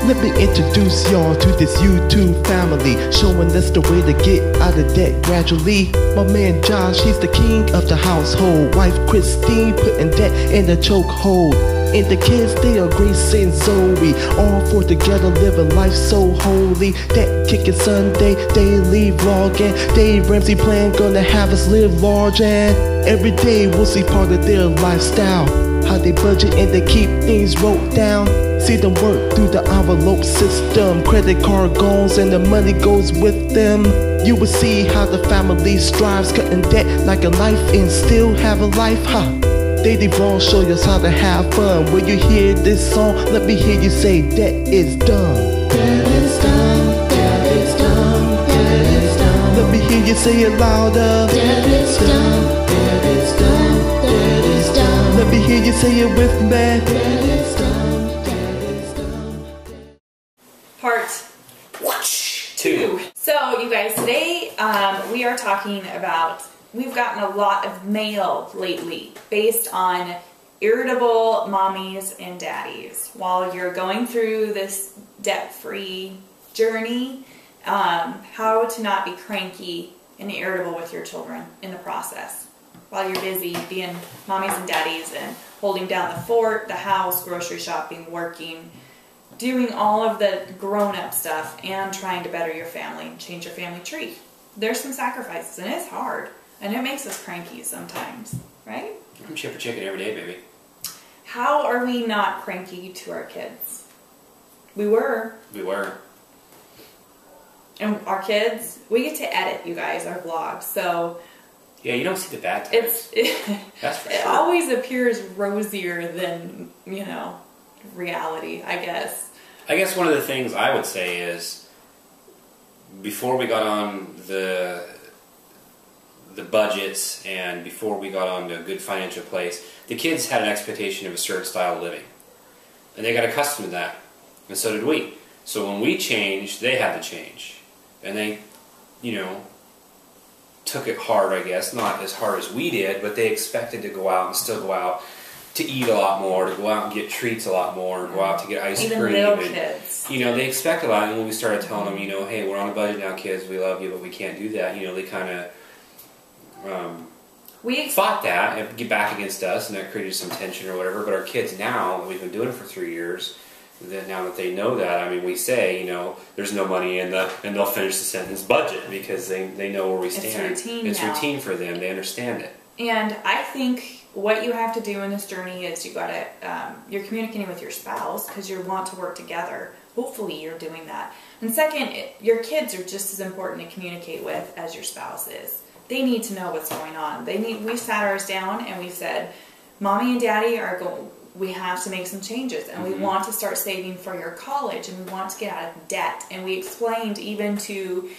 Let me introduce y'all to this YouTube family, showing us the way to get out of debt gradually. My man Josh, he's the king of the household. Wife Christine putting debt in the chokehold. And the kids, they are Grace and Zoe, all four together living life so holy. That kicking Sunday, daily vlogging. Dave Ramsey plan gonna have us live large, and every day we'll see part of their lifestyle. How they budget and they keep things wrote down. See them work through the envelope system. Credit card goes and the money goes with them. You will see how the family strives, cutting debt like a knife and still have a life, huh? Daily vlog show us how to have fun. When you hear this song, let me hear you say debt is dumb. Debt is dumb, debt is dumb, debt is dumb. Let me hear you say it louder. Debt is dumb, debt is dumb, debt is dumb. Let me hear you say it with me. Debt is dumb, debt is dumb. Part 2. So you guys, today we are talking about, we've gotten a lot of mail lately based on irritable mommies and daddies. While you're going through this debt-free journey, how to not be cranky and irritable with your children in the process. While you're busy being mommies and daddies and holding down the fort, the house, grocery shopping, working, doing all of the grown-up stuff and trying to better your family, change your family tree. There's some sacrifices and it's hard. And it makes us cranky sometimes, right? I'm chipper chicken every day, baby. How are we not cranky to our kids? We were. We were. And our kids, we get to edit, you guys, our vlogs. So yeah, you don't see the bad times. That's for sure. It always appears rosier than, you know, reality, I guess. I guess one of the things I would say is, before we got on the budgets and before we got on to a good financial place, the kids had an expectation of a certain style of living. And they got accustomed to that. And so did we. So when we changed, they had to change. And they, you know, took it hard, I guess. Not as hard as we did, but they expected to go out and still go out to eat a lot more, to go out and get treats a lot more, go out to get ice cream. Even little kids. You know, they expect a lot. And when we started telling them, you know, hey, we're on a budget now, kids, we love you, but we can't do that, you know, they kind of we fought that and get back against us, and that created some tension or whatever. But our kids now, we've been doing it for 3 years, that now that they know that, I mean, we say, you know, there's no money in the, and they'll finish the sentence, budget, because they know where we stand. It's routine It's now. routine for them. They understand it. And I think what you have to do in this journey is you gotta, you're communicating with your spouse because you want to work together. Hopefully you're doing that. And second, your kids are just as important to communicate with as your spouse is. They need to know what's going on. We sat ours down and we said, Mommy and Daddy are going, we have to make some changes, and we want to start saving for your college, and we want to get out of debt. And we explained even to,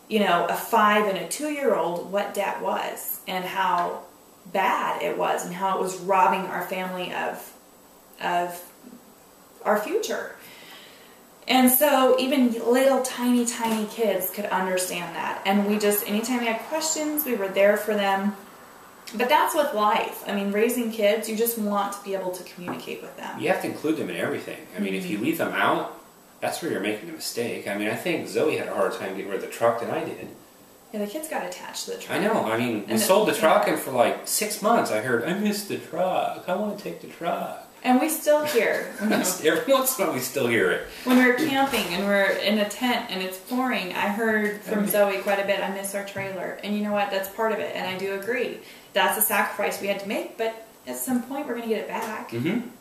you know, a 5 and a 2-year-old what debt was and how bad it was and how it was robbing our family of our future. And so even little tiny kids could understand that. And we just, anytime we had questions, we were there for them. But that's with life. I mean, raising kids, you just want to be able to communicate with them. You have to include them in everything. I mean, if you leave them out, that's where you're making a mistake. I mean, I think Zoe had a harder time getting rid of the truck than I did. Yeah, the kids got attached to the truck. I know. I mean, we sold the truck, and for like 6 months I heard, I miss the truck. I want to take the truck. And we still hear. Every once in a while we still hear it. When we're camping and we're in a tent and it's pouring, I heard from Zoe quite a bit, I miss our trailer. And you know what? That's part of it. And I do agree. That's a sacrifice we had to make, but at some point we're going to get it back.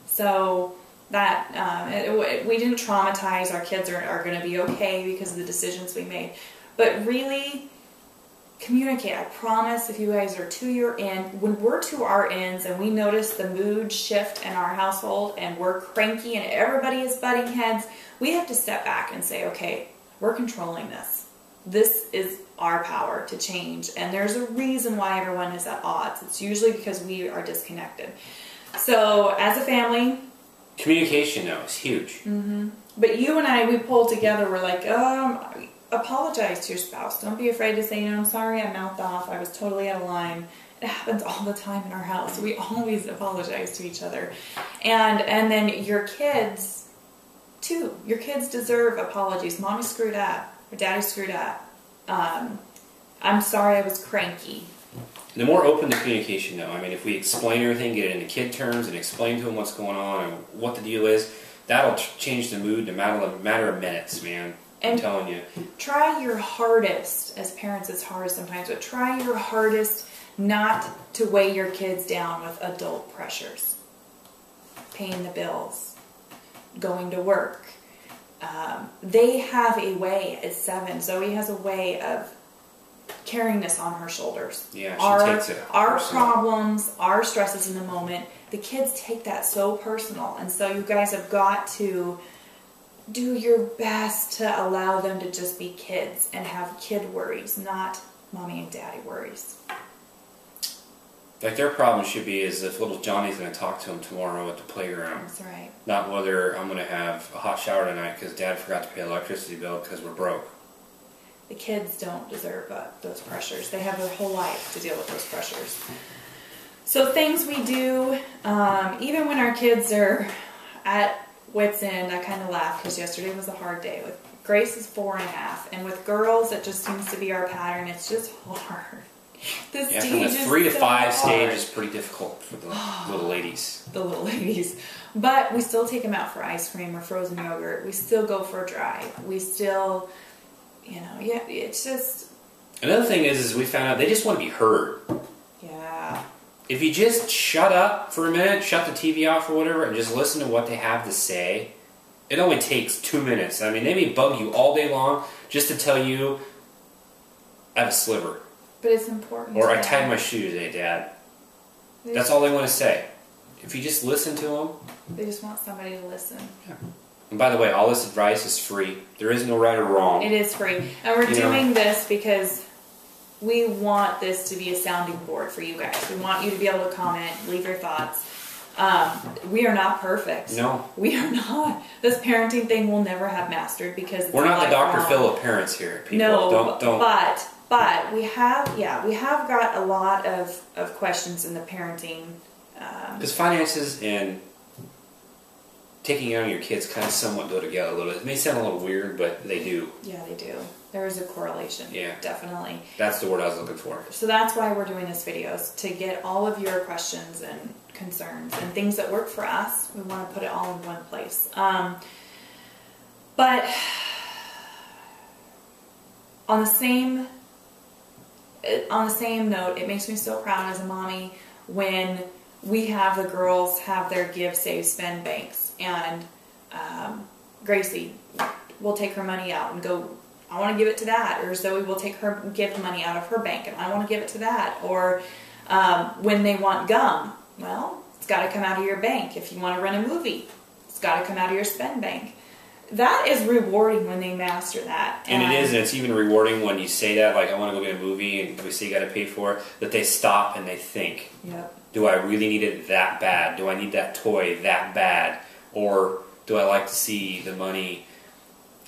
So that, we didn't traumatize. Our kids are going to be okay because of the decisions we made. But really, communicate. I promise if you guys are to your end, when we're to our ends and we notice the mood shift in our household and we're cranky and everybody is butting heads, we have to step back and say, okay, we're controlling this. This is our power to change. And there's a reason why everyone is at odds. It's usually because we are disconnected. So as a family, communication though is huge. But you and I, we pulled together. We're like, apologize to your spouse. Don't be afraid to say, you know, I'm sorry I mouthed off. I was totally out of line. It happens all the time in our house. We always apologize to each other. And then your kids 2, your kids deserve apologies. Mommy screwed up, or daddy screwed up. I'm sorry I was cranky. The more open the communication, though, I mean, if we explain everything, get it into kid terms, and explain to them what's going on and what the deal is, that'll change the mood in a matter of minutes, man. I'm telling you. Try your hardest, as parents it's hard sometimes, but try your hardest not to weigh your kids down with adult pressures. Paying the bills, going to work. They have a way, at 7, Zoe has a way of carrying this on her shoulders. Yeah, she takes it our personal. problems, our stresses in the moment, the kids take that so personal. And so you guys have got to do your best to allow them to just be kids and have kid worries, not mommy and daddy worries. Like, their problem should be is if little Johnny's going to talk to him tomorrow at the playground. That's right. Not whether I'm going to have a hot shower tonight because Dad forgot to pay the electricity bill because we're broke. The kids don't deserve those pressures. They have their whole life to deal with those pressures. So things we do, even when our kids are at wit's end, I kind of laugh because yesterday was a hard day. With Grace is 4.5, and with girls, it just seems to be our pattern. It's just hard. From the 3 to 5 stage is pretty difficult for the little ladies. The little ladies. But we still take them out for ice cream or frozen yogurt. We still go for a drive. We still, it's just... Another thing is we found out they just want to be heard. Yeah. If you just shut up for a minute, shut the TV off or whatever, and just listen to what they have to say, it only takes 2 minutes. I mean, they may bug you all day long just to tell you, I have a sliver. But it's important. Or I tied my shoe today, Dad. That's all they want to say. If you just listen to them. They just want somebody to listen. Yeah. And by the way, all this advice is free. There is no right or wrong. It is free. And we're doing this because we want this to be a sounding board for you guys. We want you to be able to comment, leave your thoughts. We are not perfect. No. We are not. This parenting thing we'll never have mastered because it's we're not the Dr. Phil of parents here, people. No, don't. But we have got a lot of questions in the parenting. Because finances and taking out on your kids kind of somewhat go together a little bit. It may sound a little weird, but they do. Yeah, they do. There is a correlation. Yeah. Definitely. That's the word I was looking for. So that's why we're doing this video, is to get all of your questions and concerns and things that work for us. We want to put it all in one place. But on the same note, it makes me so proud as a mommy when we have the girls have their give, save, spend banks, and Gracie will take her money out and go, I want to give it to that, or Zoe will give money out of her bank and I want to give it to that, or when they want gum, well, it's got to come out of your bank. If you want to rent a movie, it's got to come out of your spend bank. That is rewarding when they master that. And it is, and it's even rewarding when you say that, like, I want to go get a movie, and we say you got to pay for it, that they stop and they think, yep. Do I really need it that bad? Do I need that toy that bad? Or do I like to see the money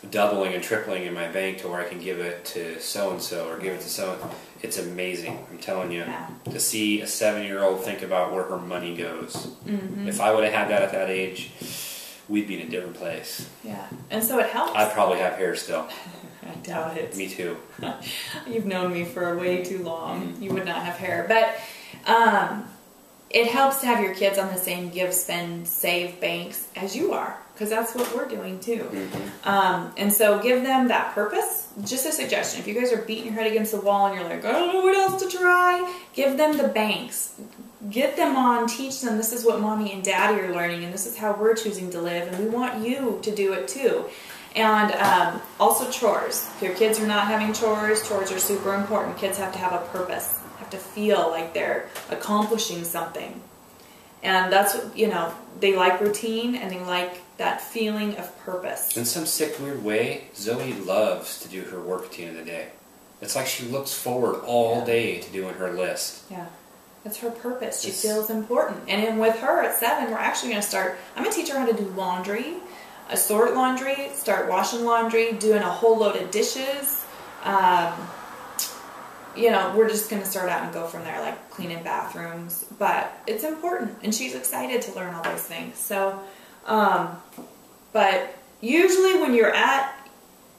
doubling and tripling in my bank to where I can give it to so-and-so or give it to so-and-so? It's amazing, I'm telling you, to see a 7-year-old think about where her money goes. Mm-hmm. If I would have had that at that age, we'd be in a different place. Yeah, and so it helps. I'd probably have hair still. I doubt it. Me too. You've known me for way too long. Mm-hmm. You would not have hair. But it helps to have your kids on the same give, spend, save banks as you are, because that's what we're doing too. Mm-hmm. And so give them that purpose. Just a suggestion. If you guys are beating your head against the wall and you're like, I don't know what else to try, give them the banks. Get them on, teach them this is what mommy and daddy are learning and this is how we're choosing to live, and we want you to do it too. And also chores. If your kids are not having chores, chores are super important. Kids have to have a purpose, have to feel like they're accomplishing something. And that's what, they like routine and they like that feeling of purpose. In some sick, weird way, Zoe loves to do her work routine of the day. It's like she looks forward all day to doing her list. Yeah. That's her purpose. She feels important. And then with her at 7, we're actually going to start, I'm going to teach her how to do laundry, sort laundry, start washing laundry, doing a whole load of dishes. We're just going to start out and go from there, like cleaning bathrooms. But it's important. And she's excited to learn all those things. So, but Usually when you're at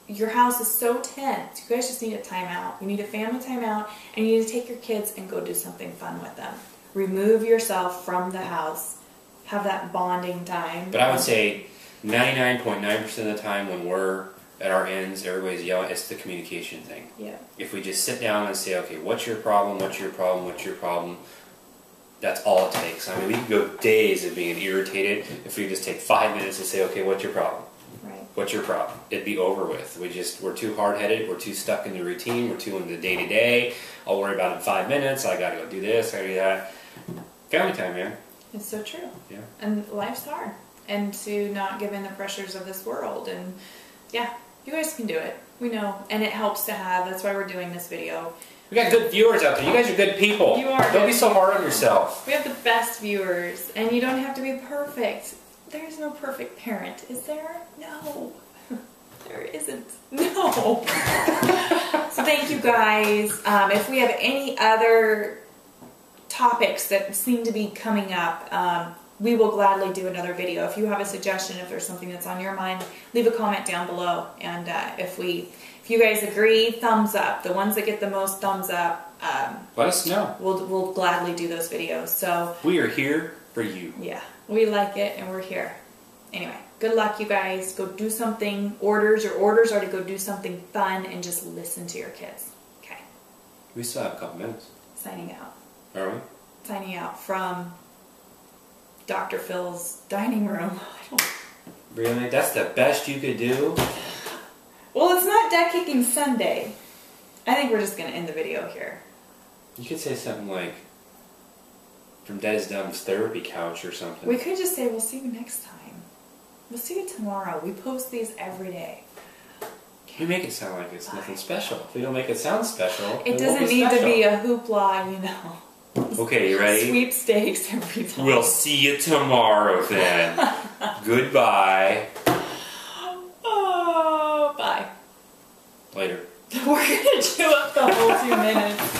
your house is so tense, you guys just need a timeout. You need a family timeout, and you need to take your kids and go do something fun with them. Remove yourself from the house. Have that bonding time. But I would say 99.9% of the time when we're at our ends, everybody's yelling, it's the communication thing. Yeah. If we just sit down and say, okay, what's your problem, what's your problem, what's your problem, that's all it takes. I mean, we could go days of being irritated if we just take 5 minutes to say, okay, what's your problem? What's your problem? It'd be over with. We're too hard-headed. We're too stuck in the routine. We're too in the day-to-day. I'll worry about it in 5 minutes. I gotta go do this. I gotta do that. Family time, man. It's so true. Yeah. And life's hard. And to not give in the pressures of this world. And yeah, you guys can do it. We know. And it helps to have. That's why we're doing this video. We got good viewers out there. You guys are good people. You are. Don't be so hard on yourself. We have the best viewers. And you don't have to be perfect. There's no perfect parent, is there? No. There isn't. No. So thank you guys. If we have any other topics that seem to be coming up, we will gladly do another video. If you have a suggestion, if there's something that's on your mind, leave a comment down below. And if you guys agree, thumbs up. The ones that get the most thumbs up, let us know. We'll gladly do those videos. So we are here for you. Yeah, we like it and we're here. Anyway, good luck, you guys. Go do something. Your orders are to go do something fun and just listen to your kids. Okay. We still have a couple minutes. Signing out. Are we? Signing out from Dr. Phil's dining room. Really? That's the best you could do? Well, it's not Deck Kicking Sunday. I think we're just going to end the video here. You could say something like, from Des Dumb's therapy couch or something. We could just say, we'll see you next time. We'll see you tomorrow. We post these every day. We make it sound like it's nothing special. If we don't make it sound special, it doesn't need to be a hoopla, you know. Okay, you ready? Sweepstakes every time. We'll see you tomorrow then. Goodbye. Oh, bye. Later. We're going to chew up the whole 2 minutes.